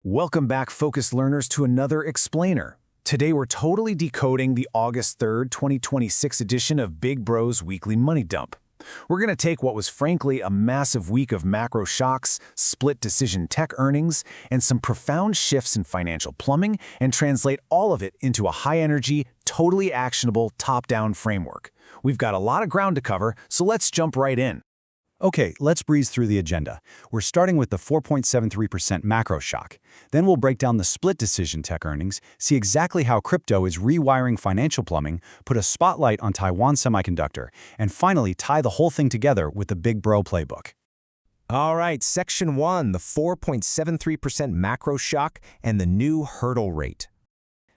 Welcome back, focused learners, to another explainer. Today we're totally decoding the August 3rd, 2026 edition of Big Bro's Weekly Money Dump. We're going to take what was frankly a massive week of macro shocks, split decision tech earnings, and some profound shifts in financial plumbing and translate all of it into a high-energy, totally actionable top-down framework. We've got a lot of ground to cover, so let's jump right in. Okay, let's breeze through the agenda. We're starting with the 4.73% macro shock. Then we'll break down the split decision tech earnings, see exactly how crypto is rewiring financial plumbing, put a spotlight on Taiwan Semiconductor, and finally tie the whole thing together with the Big Bro playbook. All right, Section 1, the 4.73% macro shock and the new hurdle rate.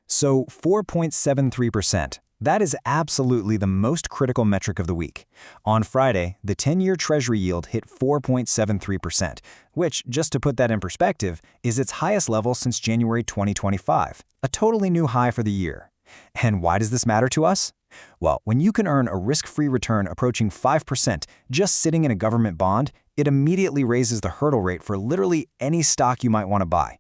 So 4.73%. That is absolutely the most critical metric of the week. On Friday, the 10-year Treasury yield hit 4.73%, which, just to put that in perspective, is its highest level since January 2025, a totally new high for the year. And why does this matter to us? Well, when you can earn a risk-free return approaching 5% just sitting in a government bond, it immediately raises the hurdle rate for literally any stock you might want to buy.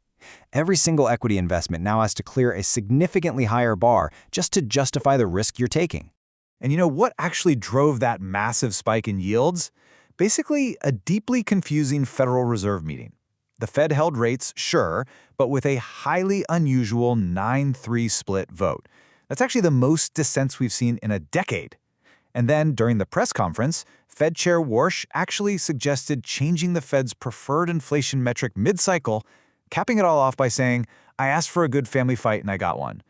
Every single equity investment now has to clear a significantly higher bar just to justify the risk you're taking. And you know what actually drove that massive spike in yields? Basically, a deeply confusing Federal Reserve meeting. The Fed held rates, sure, but with a highly unusual 9-3 split vote. That's actually the most dissents we've seen in a decade. And then, during the press conference, Fed Chair Warsh actually suggested changing the Fed's preferred inflation metric mid-cycle, capping it all off by saying, "I asked for a good family fight and I got one."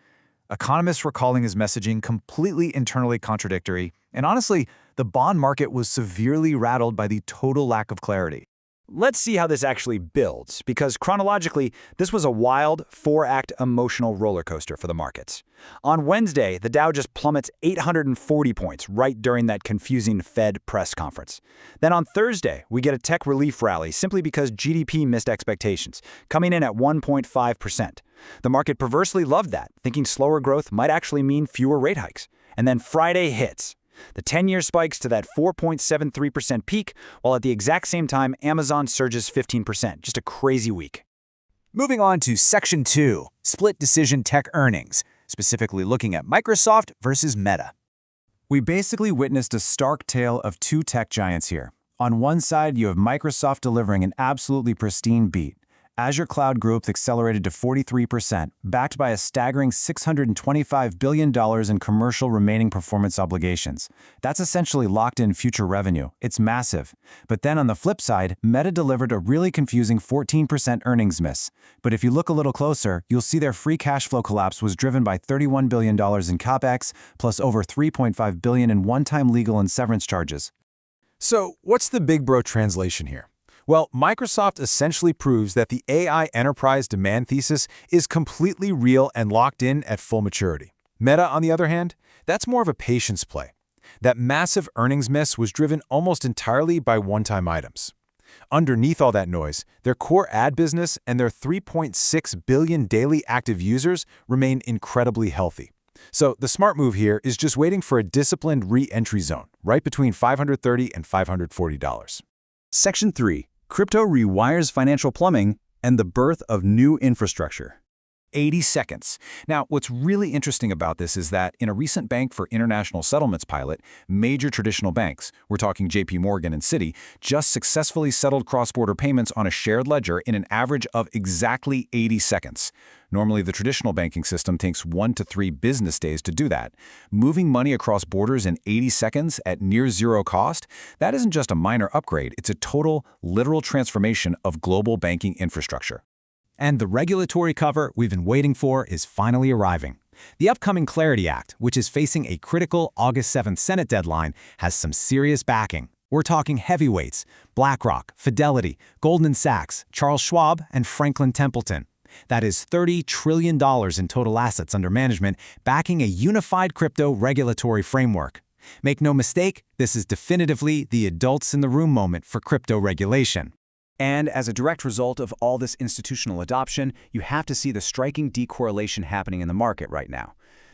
Economists were calling his messaging completely internally contradictory, and honestly, the bond market was severely rattled by the total lack of clarity. Let's see how this actually builds, because chronologically, this was a wild, four-act emotional roller coaster for the markets. On Wednesday, the Dow just plummets 840 points right during that confusing Fed press conference. Then on Thursday, we get a tech relief rally simply because GDP missed expectations, coming in at 1.5%. The market perversely loved that, thinking slower growth might actually mean fewer rate hikes. And then Friday hits. The 10-year spikes to that 4.73% peak, while at the exact same time, Amazon surges 15%. Just a crazy week. Moving on to Section 2, Split Decision Tech Earnings, specifically looking at Microsoft versus Meta. We basically witnessed a stark tale of two tech giants here. On one side, you have Microsoft delivering an absolutely pristine beat. Azure Cloud growth accelerated to 43%, backed by a staggering $625 billion in commercial remaining performance obligations. That's essentially locked-in future revenue. It's massive. But then on the flip side, Meta delivered a really confusing 14% earnings miss. But if you look a little closer, you'll see their free cash flow collapse was driven by $31 billion in CapEx, plus over $3.5 billion in one-time legal and severance charges. So, what's the Big Bro translation here? Well, Microsoft essentially proves that the AI enterprise demand thesis is completely real and locked in at full maturity. Meta, on the other hand, that's more of a patience play. That massive earnings miss was driven almost entirely by one-time items. Underneath all that noise, their core ad business and their 3.6 billion daily active users remain incredibly healthy. So the smart move here is just waiting for a disciplined re-entry zone, right between $530 and $540. Section 3. Crypto rewires financial plumbing and the birth of new infrastructure. 80 seconds. Now, what's really interesting about this is that in a recent Bank for International Settlements pilot, major traditional banks, we're talking JP Morgan and Citi, just successfully settled cross-border payments on a shared ledger in an average of exactly 80 seconds. Normally, the traditional banking system takes 1 to 3 business days to do that. Moving money across borders in 80 seconds at near zero cost, that isn't just a minor upgrade, it's a total, literal transformation of global banking infrastructure. And the regulatory cover we've been waiting for is finally arriving. The upcoming Clarity Act, which is facing a critical August 7th Senate deadline, has some serious backing. We're talking heavyweights: BlackRock, Fidelity, Goldman Sachs, Charles Schwab, and Franklin Templeton. That is $30 trillion in total assets under management, backing a unified crypto regulatory framework. Make no mistake, this is definitively the adults in the room moment for crypto regulation. And as a direct result of all this institutional adoption, you have to see the striking decorrelation happening in the market right now.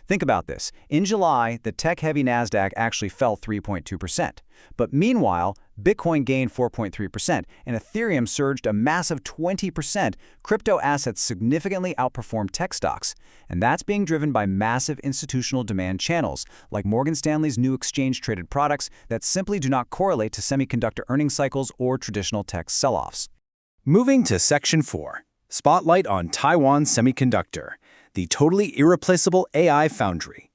Think about this. In July, the tech-heavy NASDAQ actually fell 3.2%. But meanwhile, Bitcoin gained 4.3% and Ethereum surged a massive 20%. Crypto assets significantly outperformed tech stocks. And that's being driven by massive institutional demand channels, like Morgan Stanley's new exchange-traded products that simply do not correlate to semiconductor earnings cycles or traditional tech sell-offs. Moving to Section 4, Spotlight on Taiwan Semiconductor, the totally irreplaceable AI foundry.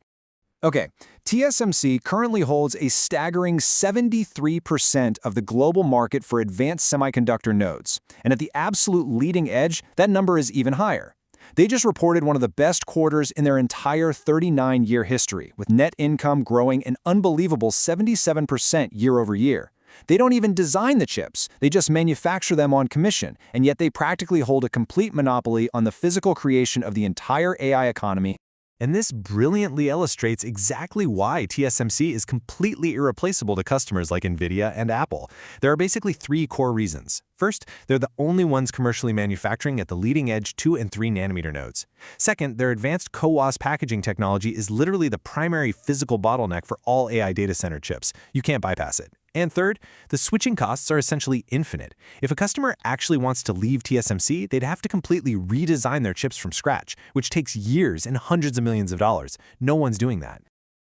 Okay, TSMC currently holds a staggering 73% of the global market for advanced semiconductor nodes, and at the absolute leading edge, that number is even higher. They just reported one of the best quarters in their entire 39-year history, with net income growing an unbelievable 77% year-over-year. They don't even design the chips, they just manufacture them on commission, and yet they practically hold a complete monopoly on the physical creation of the entire AI economy. And this brilliantly illustrates exactly why TSMC is completely irreplaceable to customers like NVIDIA and Apple. There are basically three core reasons. First, they're the only ones commercially manufacturing at the leading edge 2 and 3 nanometer nodes. Second, their advanced CoWoS packaging technology is literally the primary physical bottleneck for all AI data center chips. You can't bypass it. And third, the switching costs are essentially infinite. If a customer actually wants to leave TSMC, they'd have to completely redesign their chips from scratch, which takes years and hundreds of millions of dollars. No one's doing that.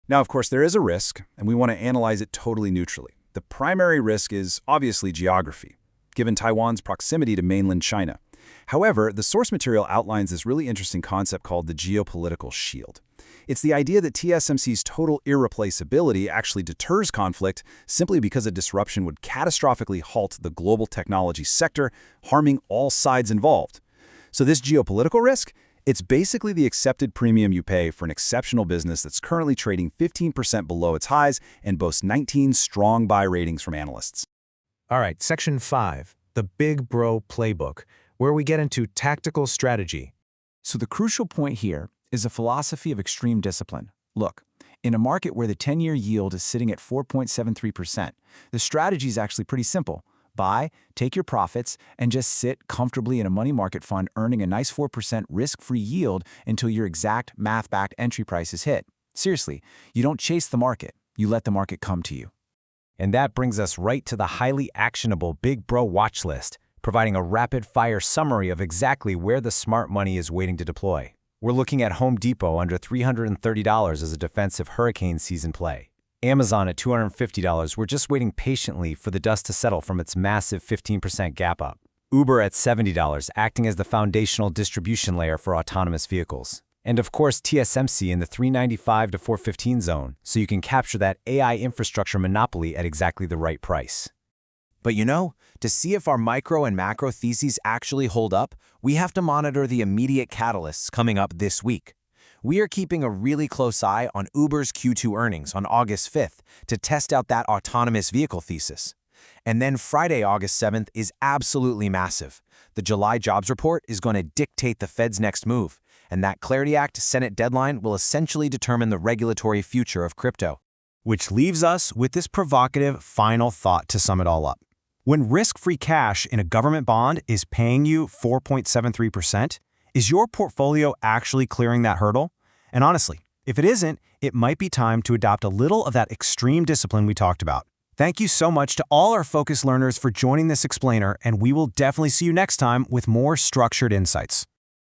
Now, of course, there is a risk, and we want to analyze it totally neutrally. The primary risk is obviously geography, given Taiwan's proximity to mainland China. However, the source material outlines this really interesting concept called the geopolitical shield. It's the idea that TSMC's total irreplaceability actually deters conflict simply because a disruption would catastrophically halt the global technology sector, harming all sides involved. So this geopolitical risk, it's basically the accepted premium you pay for an exceptional business that's currently trading 15% below its highs and boasts 19 strong buy ratings from analysts. All right, Section 5, the Big Bro Playbook, where we get into tactical strategy. So the crucial point here is a philosophy of extreme discipline. Look, in a market where the 10-year yield is sitting at 4.73%, the strategy is actually pretty simple. Buy, take your profits, and just sit comfortably in a money market fund earning a nice 4% risk-free yield until your exact math-backed entry price is hit. Seriously, you don't chase the market, you let the market come to you. And that brings us right to the highly actionable Big Bro watch list, providing a rapid-fire summary of exactly where the smart money is waiting to deploy. We're looking at Home Depot under $330 as a defensive hurricane season play. Amazon at $250, we're just waiting patiently for the dust to settle from its massive 15% gap up. Uber at $70, acting as the foundational distribution layer for autonomous vehicles. And of course, TSMC in the $395 to $415 zone, so you can capture that AI infrastructure monopoly at exactly the right price. But you know, to see if our micro and macro theses actually hold up, we have to monitor the immediate catalysts coming up this week. We are keeping a really close eye on Uber's Q2 earnings on August 5th to test out that autonomous vehicle thesis. And then Friday, August 7th is absolutely massive. The July jobs report is going to dictate the Fed's next move, and that Clarity Act Senate deadline will essentially determine the regulatory future of crypto. Which leaves us with this provocative final thought to sum it all up. When risk-free cash in a government bond is paying you 4.73%, is your portfolio actually clearing that hurdle? And honestly, if it isn't, it might be time to adopt a little of that extreme discipline we talked about. Thank you so much to all our focus learners for joining this explainer, and we will definitely see you next time with more structured insights.